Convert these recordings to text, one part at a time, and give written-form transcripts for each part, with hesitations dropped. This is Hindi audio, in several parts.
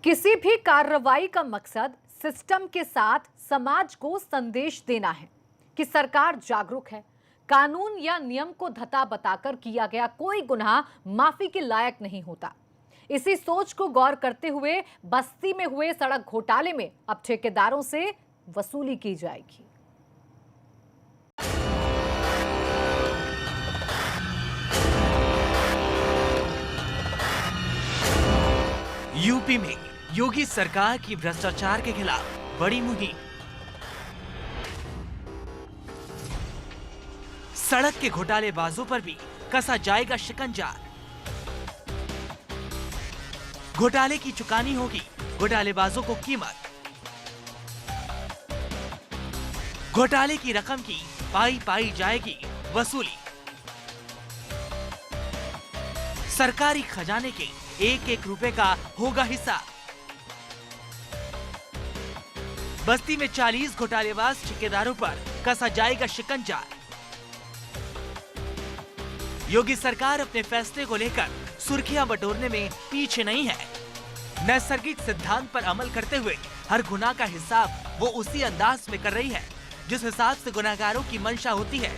किसी भी कार्रवाई का मकसद सिस्टम के साथ समाज को संदेश देना है कि सरकार जागरूक है। कानून या नियम को धता बताकर किया गया कोई गुनाह माफी के लायक नहीं होता। इसी सोच को गौर करते हुए बस्ती में हुए सड़क घोटाले में अब ठेकेदारों से वसूली की जाएगी। यूपी में योगी सरकार की भ्रष्टाचार के खिलाफ बड़ी मुहिम। सड़क के घोटालेबाजों पर भी कसा जाएगा शिकंजा। घोटाले की चुकानी होगी घोटालेबाजों को कीमत। घोटाले की रकम की पाई जाएगी वसूली। सरकारी खजाने के एक एक रुपए का होगा हिसाब। बस्ती में 40 घोटालेबाज ठेकेदारों पर कसा जाएगा शिकंजा। योगी सरकार अपने फैसले को लेकर सुर्खियां बटोरने में पीछे नहीं है। नैसर्गिक सिद्धांत पर अमल करते हुए हर गुनाह का हिसाब वो उसी अंदाज में कर रही है जिस हिसाब से गुनाहगारों की मंशा होती है।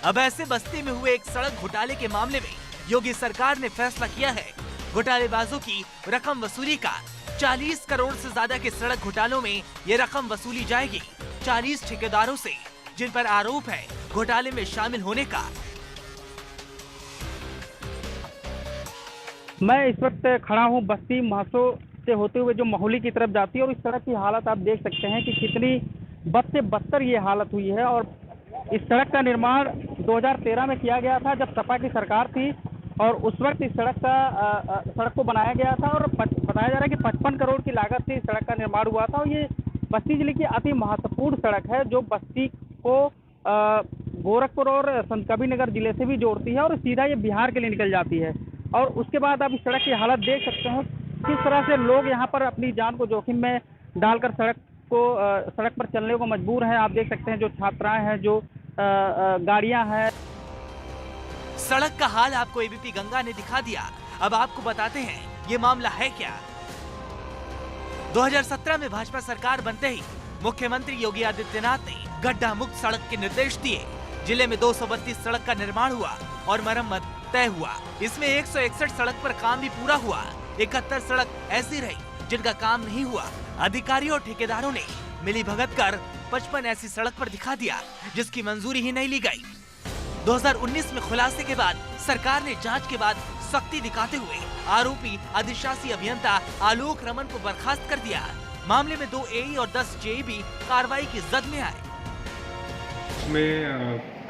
अब ऐसे बस्ती में हुए एक सड़क घोटाले के मामले में योगी सरकार ने फैसला किया है घोटालेबाजों की रकम वसूली का। 40 करोड़ से ज्यादा के सड़क घोटालों में ये रकम वसूली जाएगी 40 ठेकेदारों से जिन पर आरोप है घोटाले में शामिल होने का। मैं इस वक्त खड़ा हूं बस्ती महसो से होते हुए जो मोहाली की तरफ जाती है और इस सड़क की हालत आप देख सकते हैं कि कितनी बद से बदतर ये हालत हुई है। और इस सड़क का निर्माण 2013 में किया गया था जब सपा की सरकार थी और उस वक्त इस सड़क को बनाया गया था और बताया जा रहा है कि 55 करोड़ की लागत से इस सड़क का निर्माण हुआ था। और ये बस्ती जिले की अति महत्वपूर्ण सड़क है जो बस्ती को गोरखपुर और संतकबीरनगर जिले से भी जोड़ती है और सीधा ये बिहार के लिए निकल जाती है। और उसके बाद आप इस सड़क की हालत देख सकते हैं किस तरह से लोग यहाँ पर अपनी जान को जोखिम में डालकर सड़क पर चलने को मजबूर हैं। आप देख सकते हैं जो छात्राएं हैं, जो गाड़ियां हैं। सड़क का हाल आपको एबीपी गंगा ने दिखा दिया। अब आपको बताते हैं ये मामला है क्या। 2017 में भाजपा सरकार बनते ही मुख्यमंत्री योगी आदित्यनाथ ने गड्ढा मुक्त सड़क के निर्देश दिए। जिले में 232 सड़क का निर्माण हुआ और मरम्मत तय हुआ। इसमें 161 सड़क पर काम भी पूरा हुआ। 71 सड़क ऐसी रही जिनका काम नहीं हुआ। अधिकारियों और ठेकेदारों ने मिली भगत कर 55 ऐसी सड़क पर दिखा दिया जिसकी मंजूरी ही नहीं ली गई। 2019 में खुलासे के बाद सरकार ने जांच के बाद सख्ती दिखाते हुए आरोपी अधिशासी अभियंता आलोक रमन को बर्खास्त कर दिया। मामले में 2 एई और 10 जेई भी कार्रवाई की जद में आए। उसमें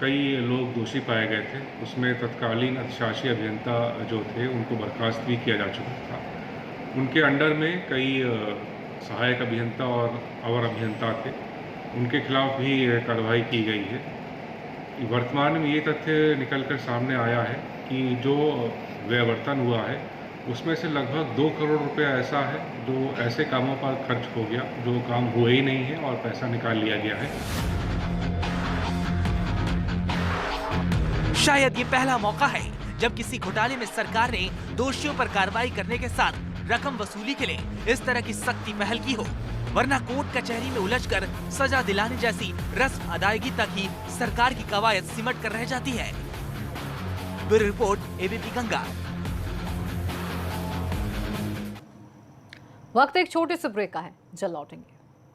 कई लोग दोषी पाए गए थे। उसमें तत्कालीन अधिशासी अभियंता जो थे उनको बर्खास्त भी किया जा चुका था। उनके अंडर में कई सहायक अभियंता और अवर अभियंता थे, उनके खिलाफ भी कार्रवाई की गई है। वर्तमान में ये तथ्य निकलकर सामने आया है कि जो व्यवर्तन हुआ है उसमें से लगभग 2 करोड़ रुपया ऐसा है जो ऐसे कामों पर खर्च हो गया जो काम हुए ही नहीं है और पैसा निकाल लिया गया है। शायद ये पहला मौका है जब किसी घोटाले में सरकार ने दोषियों पर कार्रवाई करने के साथ रकम वसूली के लिए इस तरह की सख्ती पहल की हो, वरना कोर्ट कचहरी में उलझकर सजा दिलाने जैसी रस्म अदायगी तक ही सरकार की कवायद सिमट कर रह जाती है। Bureau report ABP Ganga. वक्त एक छोटे से ब्रेक का है, जल्द लौटेंगे।